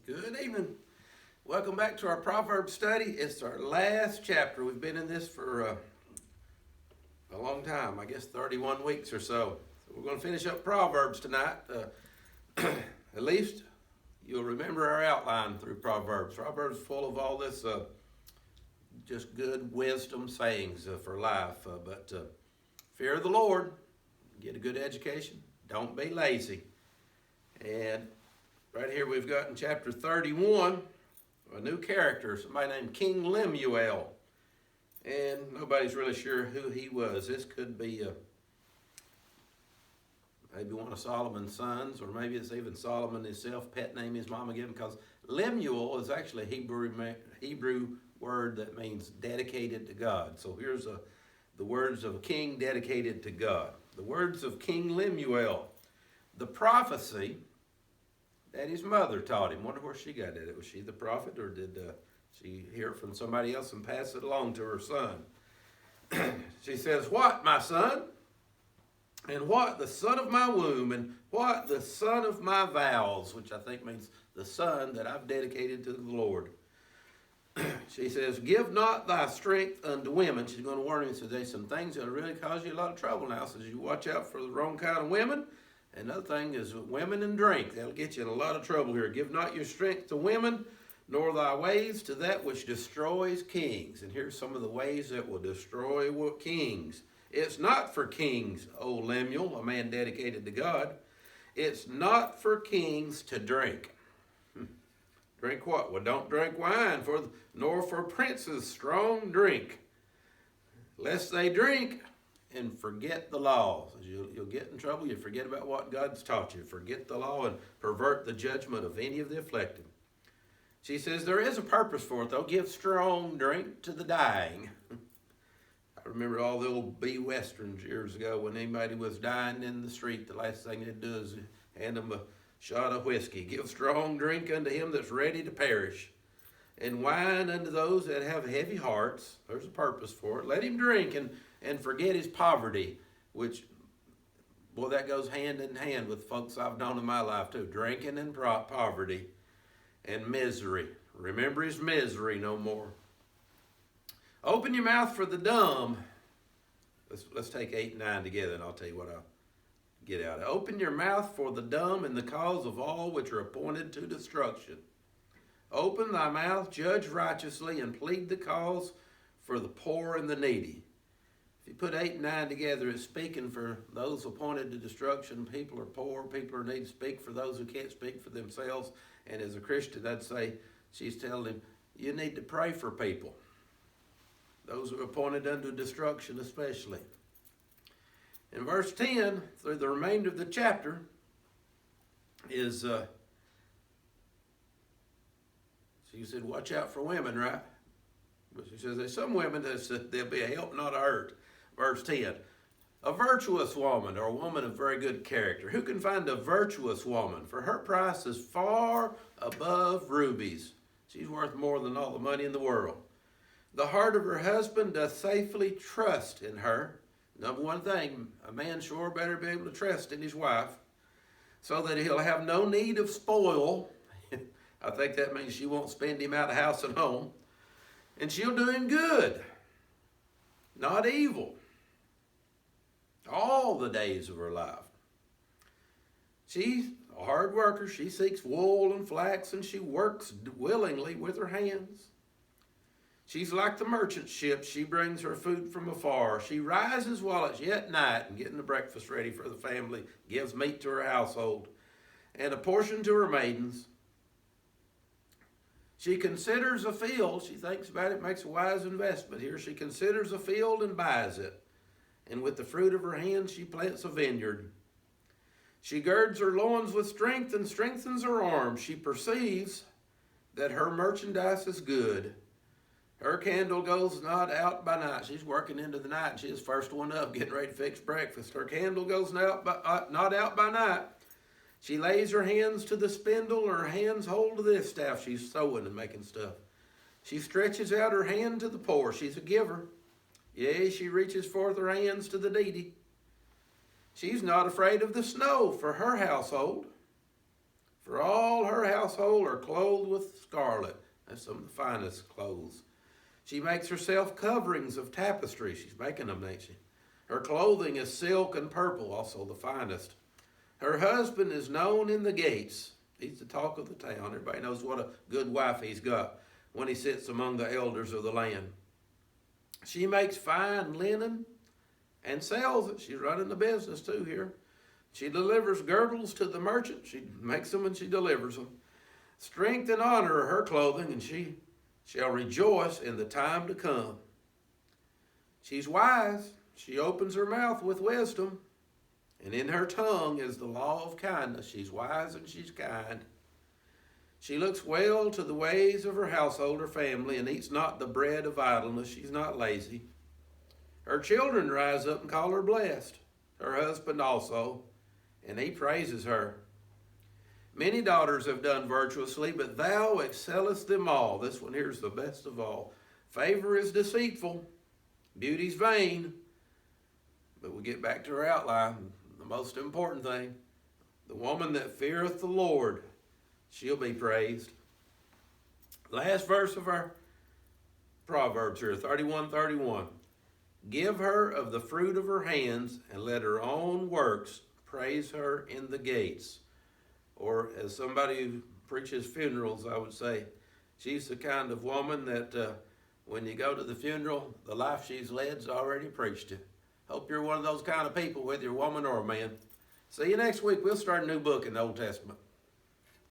Good evening. Welcome back to our Proverbs study. It's our last chapter. We've been in this for a long time, I guess 31 weeks or so. We're going to finish up Proverbs tonight. At least you'll remember our outline through Proverbs. Proverbs is full of all this just good wisdom sayings for life. But fear the Lord, get a good education, don't be lazy. And right here we've got in chapter 31 a new character, somebody named King Lemuel. And nobody's really sure who he was. This could be maybe one of Solomon's sons, or maybe it's even Solomon himself, pet name his mama gave him, because Lemuel is actually a Hebrew word that means dedicated to God. So here's the words of a king dedicated to God. The words of King Lemuel. The prophecy that his mother taught him. Wonder where she got it. Was she the prophet, or did she hear it from somebody else and pass it along to her son? She says, "What, my son? And what, the son of my womb? And what, the son of my vows?" Which I think means the son that I've dedicated to the Lord. She says, "Give not thy strength unto women." She's going to warn him. Says, "There's some things that'll really cause you a lot of trouble now." Says, "You watch out for the wrong kind of women. Another thing is women and drink. That'll get you in a lot of trouble here. Give not your strength to women, nor thy ways to that which destroys kings." And here's some of the ways that will destroy kings. It's not for kings, O Lemuel, a man dedicated to God. It's not for kings to drink. Drink what? Well, don't drink wine, nor for princes strong drink, lest they drink and forget the law. You'll get in trouble. You forget about what God's taught you. Forget the law and pervert the judgment of any of the afflicted. She says there is a purpose for it, though. Give strong drink to the dying. I remember all the old B westerns years ago when anybody was dying in the street. The last thing they'd do is hand them a shot of whiskey. Give strong drink unto him that's ready to perish, and wine unto those that have heavy hearts. There's a purpose for it. Let him drink and forget his poverty, which, boy, that goes hand in hand with folks I've known in my life too. Drinking and poverty and misery. Remember his misery no more. Open your mouth for the dumb. Let's take 8 and 9 together, and I'll tell you what I'll get out of it. Open your mouth for the dumb in the cause of all which are appointed to destruction. Open thy mouth, judge righteously, and plead the cause for the poor and the needy. If you put 8 and 9 together, it's speaking for those appointed to destruction. People are poor, people are needy. Speak for those who can't speak for themselves. And as a Christian, I'd say she's telling him, you need to pray for people. Those who are appointed unto destruction especially. In verse 10, through the remainder of the chapter, is, she said, watch out for women, right? But she says, there's some women that they'll be a help, not a hurt. Verse 10, a virtuous woman, or a woman of very good character. Who can find a virtuous woman? For her price is far above rubies. She's worth more than all the money in the world. The heart of her husband doth safely trust in her. Number one thing, a man sure better be able to trust in his wife, so that he'll have no need of spoil. I think that means she won't spend him out of house and home. And she'll do him good, not evil, all the days of her life. She's a hard worker. She seeks wool and flax, and she works willingly with her hands. She's like the merchant ship. She brings her food from afar. She rises while it's yet night and getting the breakfast ready for the family, gives meat to her household, and a portion to her maidens. She considers a field. She thinks about it, makes a wise investment here. She considers a field and buys it. And with the fruit of her hands, she plants a vineyard. She girds her loins with strength and strengthens her arms. She perceives that her merchandise is good. Her candle goes not out by night. She's working into the night, and she's the first one up, getting ready to fix breakfast. Her candle goes not out by night. She lays her hands to the spindle, and her hands hold to this staff. She's sewing and making stuff. She stretches out her hand to the poor. She's a giver. Yea, she reaches forth her hands to the needy. She's not afraid of the snow for her household, For all her household are clothed with scarlet. That's some of the finest clothes. She makes herself coverings of tapestry. She's making them, ain't she? Her clothing is silk and purple, also the finest. Her husband is known in the gates. He's the talk of the town. Everybody knows what a good wife he's got when he sits among the elders of the land. She makes fine linen and sells it. She's running the business too here. She delivers girdles to the merchant. She makes them and she delivers them. Strength and honor are her clothing, and she shall rejoice in the time to come. She's wise. She opens her mouth with wisdom, and in her tongue is the law of kindness. She's wise and she's kind. She looks well to the ways of her household, her family, and eats not the bread of idleness. She's not lazy. Her children rise up and call her blessed. Her husband also, and he praises her. Many daughters have done virtuously, but thou excellest them all. This one here is the best of all. Favor is deceitful, beauty's vain. But we get back to our outline. The most important thing, the woman that feareth the Lord, she'll be praised. Last verse of our Proverbs here, 31:31. Give her of the fruit of her hands, and let her own works praise her in the gates. Or as somebody who preaches funerals, I would say, she's the kind of woman that when you go to the funeral, the life she's led's already preached it. Hope you're one of those kind of people, whether you're a woman or a man. See you next week. We'll start a new book in the Old Testament.